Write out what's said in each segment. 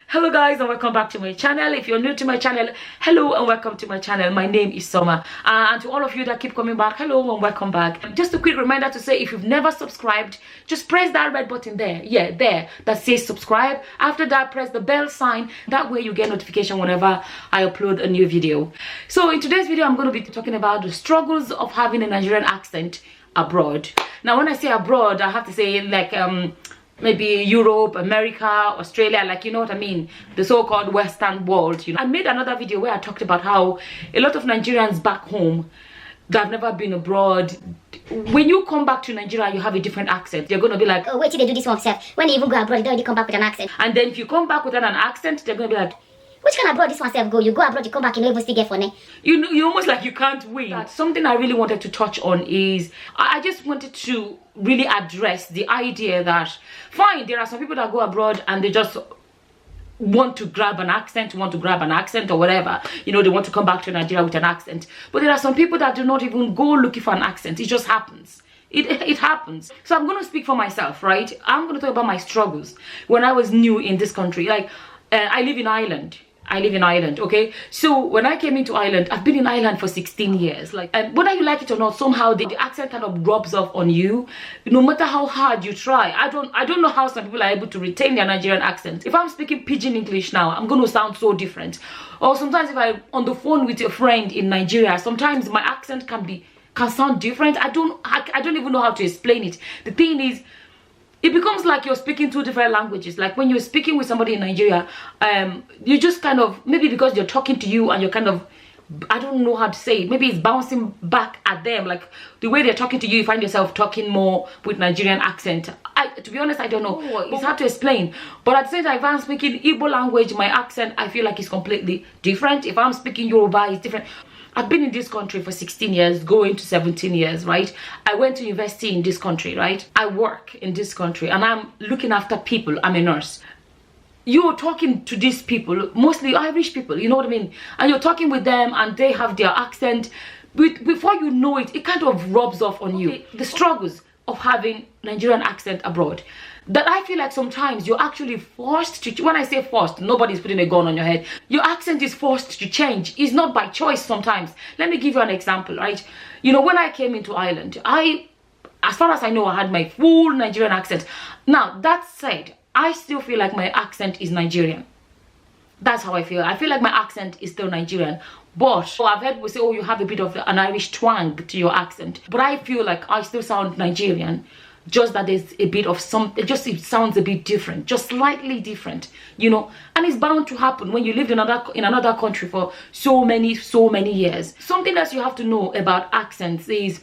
Hello guys, and welcome back to my channel. If you're new to my channel, hello and welcome to my channel. My name is Summer, and to all of you that keep coming back, hello and welcome back. Just a quick reminder to say, if you've never subscribed, just press that red button there, there, that says subscribe. After that, press the bell sign. That way you get notification whenever I upload a new video. So in today's video, I'm going to be talking about the struggles of having a Nigerian accent abroad. Now when I say abroad, I have to say like maybe Europe, America, Australia, like, you know what I mean, the so-called Western world. You know, I made another video where I talked about how a lot of Nigerians back home that have never been abroad, when you come back to Nigeria, you have a different accent. You're gonna be like, oh, wait till they do this one self. When they even go abroad, they don't really come back with an accent. And then if you come back without an accent, they're gonna be like, which kind of abroad this one self go? You go abroad, you come back, you don't even still get funny. you know, you almost like you can't win. Something I really wanted to touch on is, I just wanted to really address the idea that, fine, there are some people that go abroad and they just want to grab an accent, or whatever, you know, they want to come back to Nigeria with an accent. But there are some people that do not even go looking for an accent. It just happens. It happens. So I'm going to speak for myself, right? I'm going to talk about my struggles when I was new in this country. Like, I live in Ireland. Okay? So when I came into Ireland, I've been in Ireland for 16 years. Like, whether you like it or not, somehow the accent kind of rubs off on you, no matter how hard you try. I don't know how some people are able to retain their Nigerian accent. If I'm speaking pidgin English now, I'm going to sound so different. Or sometimes if I'm on the phone with a friend in Nigeria, sometimes my accent can sound different. I don't even know how to explain it. The thing is, it becomes like you're speaking two different languages. Like when you're speaking with somebody in Nigeria, you just kind of, maybe because they're talking to you and you're kind of, I don't know how to say it, maybe it's bouncing back at them. Like the way they're talking to you, you find yourself talking more with Nigerian accent. To be honest, I don't know. It's hard to explain. But at the same time, if I'm speaking Igbo language, my accent, I feel like it's completely different. If I'm speaking Yoruba, it's different. I've been in this country for 16 years, going to 17 years, right? I went to university in this country, right? I work in this country and I'm looking after people. I'm a nurse. You're talking to these people, mostly Irish people, you know what I mean? And you're talking with them and they have their accent. Before you know it, it kind of rubs off on you. The struggles of having Nigerian accent abroad, that I feel like sometimes you're actually forced to, when I say forced, nobody's putting a gun on your head. Your accent is forced to change. It's not by choice sometimes. Let me give you an example, right? You know, when I came into Ireland, as far as I know, I had my full Nigerian accent. Now, that said, I still feel like my accent is Nigerian. That's how I feel. I feel like my accent is still Nigerian. But I've heard people say, oh, you have a bit of an Irish twang to your accent. But I feel like I still sound Nigerian. Just that there's a bit of something, it sounds a bit different, just slightly different, you know. And it's bound to happen when you lived in another country for so many years. Something else you have to know about accents is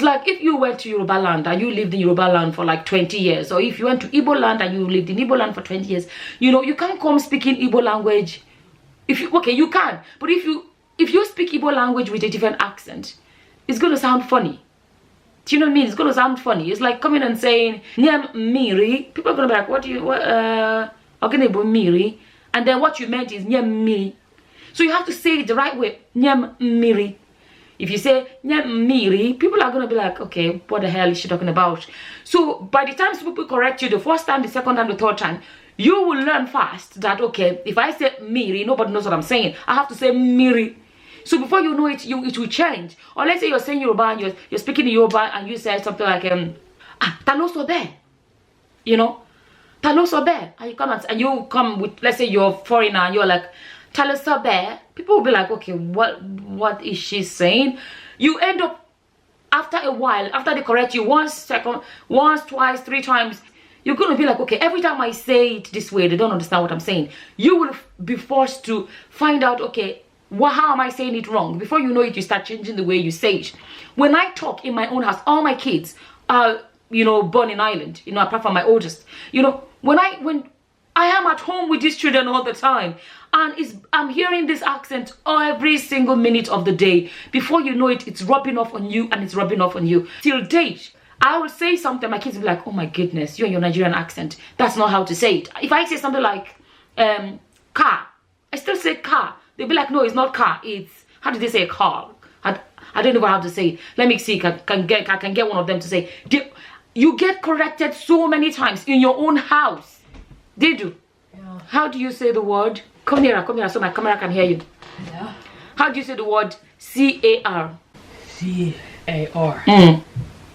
like if you went to Yoruba land and you lived in Yoruba land for like 20 years, or if you went to Igbo land and you lived in Igbo land for 20 years, you know, you can't come speaking Igbo language. You can, but if you speak Igbo language with a different accent, it's going to sound funny. Do you know what I mean? It's going to sound funny. It's like coming and saying Nyam Miri. People are going to be like, Miri? And then what you meant is Nyam Miri. So you have to say it the right way. Nyam Miri. If you say Nyam Miri, people are going to be like, okay, what the hell is she talking about? So by the time people correct you the first time, the second time, the third time, you will learn fast that, okay, if I say Miri, nobody knows what I'm saying. I have to say Miri. So before you know it, it will change. Or let's say you're saying Yoruba and you're speaking in Yoruba and you say something like Talo Sobe. You know? Talo Sobe. And you come with, let's say you're foreigner and you're like Talo Sobe. People will be like, okay, what is she saying? You end up, after a while, after they correct you once, twice, three times, you're going to be like, okay, every time I say it this way, they don't understand what I'm saying. You will be forced to find out, okay, how am I saying it wrong? Before you know it, you start changing the way you say it. When I talk in my own house, all my kids are, you know, born in Ireland, you know, apart from my oldest. You know, when I am at home with these children all the time, and I'm hearing this accent every single minute of the day, before you know it, it's rubbing off on you and it's rubbing off on you. Till date, I will say something, my kids will be like, oh my goodness, you and your Nigerian accent. That's not how to say it. If I say something like, car, I still say car. They'll be like, no, it's not car. It's, how do they say car? I don't know how to say it. Let me see. I can get one of them to say. You get corrected so many times in your own house. They do. Yeah. How do you say the word? Come here so my camera can hear you. Yeah. How do you say the word C-A-R? C-A-R.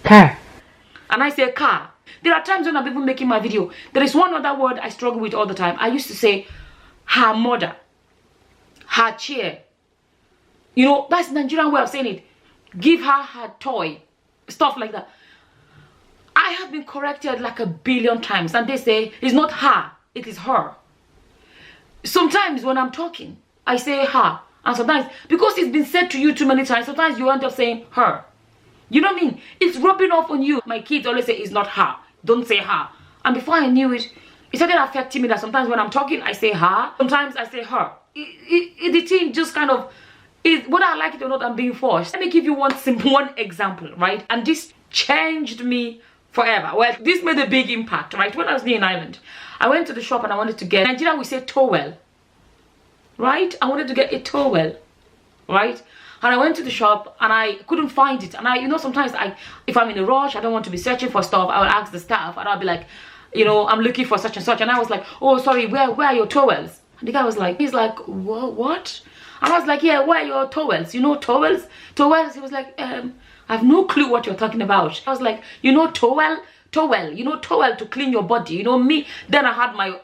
Car. And I say car. There are times when I'm even making my video. There is one other word I struggle with all the time. I used to say her mother, her chair. You know, that's the Nigerian way of saying it. Give her her toy. Stuff like that. I have been corrected like a billion times. And they say it's not her, it is her. Sometimes when I'm talking, I say her. And sometimes, because it's been said to you too many times, sometimes you end up saying her. You know what I mean? It's rubbing off on you. My kids always say it's not her. Don't say her. And before I knew it, it started affecting me that sometimes when I'm talking, I say her. Sometimes I say her. The thing just kind of, whether I like it or not, I'm being forced. Let me give you one example, right? And this changed me forever. Well, this made a big impact, right? When I was in Ireland, I went to the shop and I wanted to get, in Nigeria we say towel, right? I wanted to get a towel, right? And I went to the shop and I couldn't find it. And you know, sometimes if I'm in a rush, I don't want to be searching for stuff. I will ask the staff and I'll be like, you know, I'm looking for such and such. And I was like, oh, sorry, where are your towels? And the guy was like, he's like, what? And I was like, yeah, where are your towels? You know, towels? Towels? He was like, I have no clue what you're talking about. I was like, you know, towel, you know, towel to clean your body. You know, me, then I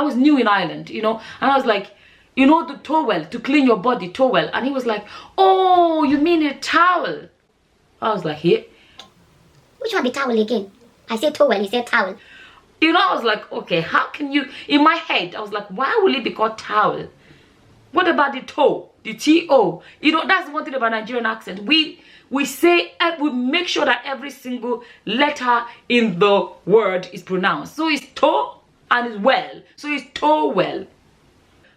was new in Ireland, you know, and I was like, you know, the towel to clean your body, towel. And he was like, oh, you mean a towel? I was like, yeah. Which one be towel again? I said towel, he said towel. You know, I was like, okay, how can you, in my head, I was like, why will it be called towel? What about the toe, the T-O? You know, that's one thing about Nigerian accent. We say, we make sure that every single letter in the word is pronounced. So it's toe and it's well. So it's towel.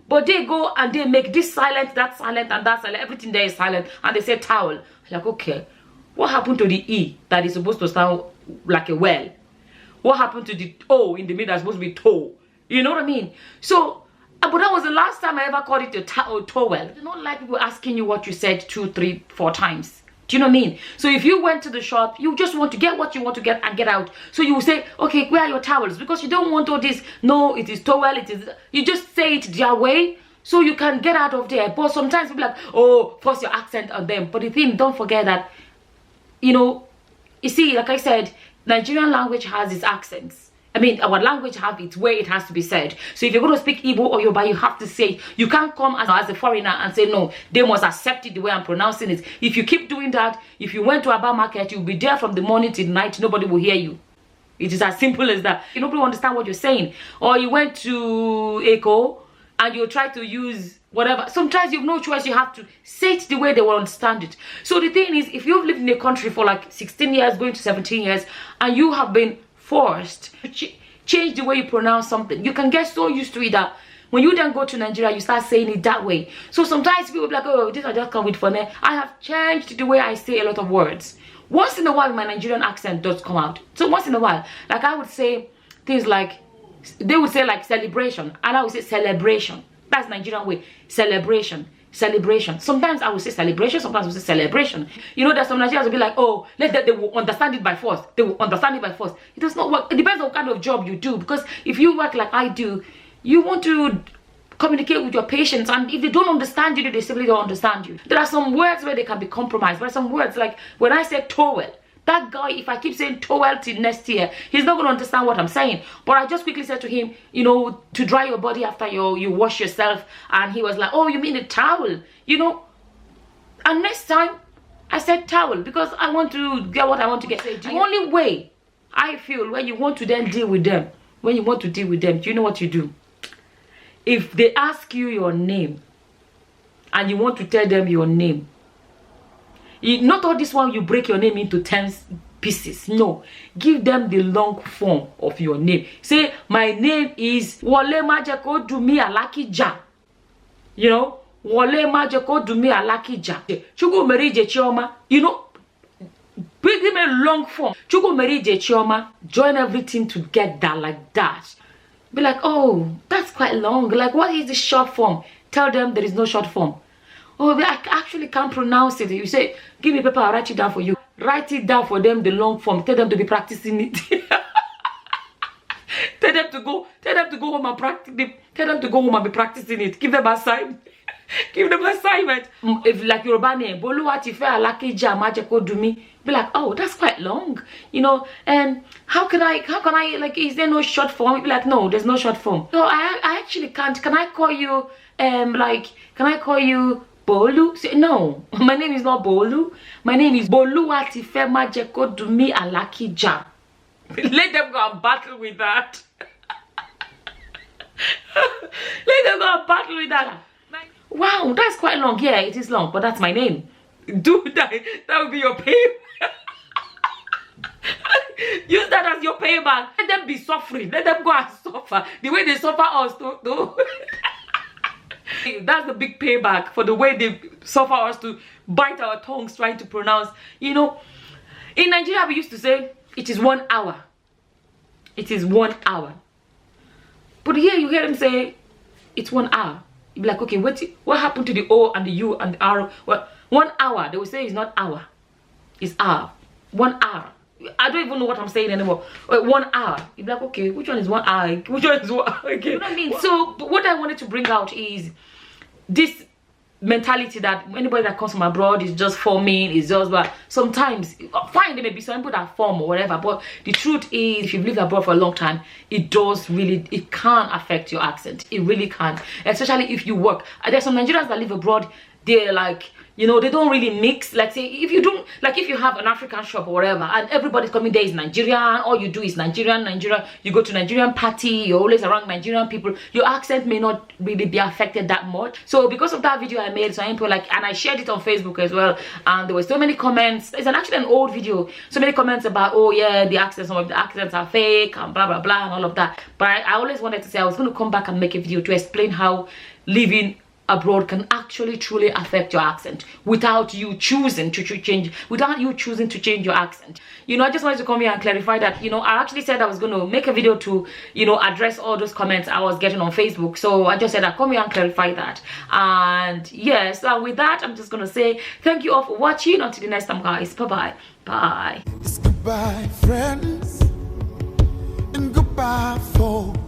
But they go and they make this silent, that silent, and that silent. Everything there is silent. And they say towel. I'm like, okay, what happened to the E that is supposed to sound like a well? What happened to the O in the middle that's supposed to be toe? You know what I mean? So, but that was the last time I ever called it a towel. I do not like people asking you what you said 2, 3, 4 times. Do you know what I mean? So if you went to the shop, you just want to get what you want to get and get out. So you will say, okay, where are your towels? Because you don't want all this, no, it is towel, it is, you just say it their way so you can get out of there. But sometimes people are like, oh, force your accent on them. But the thing, don't forget that, you know, you see, like I said, Nigerian language has its accents. I mean, our language has its way it has to be said. So if you're going to speak Igbo or Yoruba, you have to say it. You can't come as a foreigner and say, no, they must accept it the way I'm pronouncing it. If you keep doing that, if you went to Aba market, you'll be there from the morning till night. Nobody will hear you. It is as simple as that. Nobody will understand what you're saying. Or you went to Eko and you try to use whatever. Sometimes you have no choice. You have to say it the way they will understand it. So the thing is, if you've lived in a country for like 16 years, going to 17 years, and you have been forced to change the way you pronounce something, you can get so used to it that when you then go to Nigeria, you start saying it that way. So sometimes people will be like, oh, this I just come with funny. I have changed the way I say a lot of words. Once in a while, my Nigerian accent does come out. So once in a while, like I would say things like, they would say like celebration, and I would say celebration. That's Nigerian way. Celebration. Sometimes I will say celebration, sometimes I will say celebration. You know, there's some Nigerians will be like, oh, they will understand it by force. They will understand it by force. It does not work. It depends on what kind of job you do. Because if you work like I do, you want to communicate with your patients, and if they don't understand you, they simply don't understand you. There are some words where they can be compromised. But some words, like when I say towel, that guy, if I keep saying towel till next year, he's not going to understand what I'm saying. But I just quickly said to him, you know, to dry your body after you wash yourself. And he was like, oh, you mean a towel? You know, and next time I said towel because I want to get what I want to get. The only way I feel when you want to then deal with them, do you know what you do? If they ask you your name and you want to tell them your name, not all this one you break your name into 10 pieces. No, give them the long form of your name. Say, my name is Wole Majeko Dumi Alakija. You know, Wole Majeko Dumi Alakija. Chugu Merije Chioma. You know, give them a long form. Chugu Merije Chioma. Join everything together like that. Be like, oh, that's quite long. Like, what is the short form? Tell them there is no short form. Oh, I actually can't pronounce it. You say, give me paper, I'll write it down for you. Write it down for them, the long form. Tell them to be practicing it. Tell them to go home and practice. Tell them to go home and be practicing it. Give them assignment. Give them assignment. If like Yoruba name, Boluwatife Alakija Majeko Dumi, be like, oh, that's quite long, you know. And how can I like? Is there no short form? Be like, no, there's no short form. No, I actually can't. Can I call you like? Can I call you Bolu? Say, no, my name is not Bolu. My name is Boluwatife Majeko Dumi Alakija. Let them go and battle with that. Let them go and battle with that. Wow, that's quite long. Yeah, it is long, but that's my name. Do that. That would be your pay. Use that as your payback. Let them be suffering. Let them go and suffer the way they suffer us. That's the big payback for the way they suffer us to bite our tongues trying to pronounce. You know, in Nigeria we used to say it is 1 hour. It is 1 hour. But here you hear them say it's 1 hour. You be like, okay, what happened to the O and the U and the R? Well, 1 hour. They will say it's not hour. It's hour. 1 hour. I don't even know what I'm saying anymore. 1 hour. You be like, okay, which one is 1 hour? Which one is 1 hour? Okay. You know what I mean? So what I wanted to bring out is this mentality that anybody that comes from abroad is just forming, is just, but sometimes fine, there may be some people that form or whatever, but the truth is if you've lived abroad for a long time, it can affect your accent. It really can, especially if you work. There's some Nigerians that live abroad, they're like, you know, they don't really mix. Like say if you don't, like if you have an African shop or whatever and everybody's coming there is Nigerian, all you do is Nigerian, you go to Nigerian party, you're always around Nigerian people, your accent may not really be affected that much. So because of that video I made, so I put like, and I shared it on Facebook as well, and there were so many comments. It's actually an old video, so many comments about, oh yeah, the accents, some of the accents are fake and blah blah blah and all of that. But I always wanted to say I was going to come back and make a video to explain how living abroad can actually truly affect your accent without you choosing to change your accent. You know, I just wanted to come here and clarify that, you know, I actually said I was going to make a video to, you know, address all those comments I was getting on Facebook. So I just said I'd come here and clarify that. And yes, so with that, I'm just going to say thank you all for watching. Until the next time, guys. Bye-bye. Bye. It's goodbye, friends, and goodbye, folks.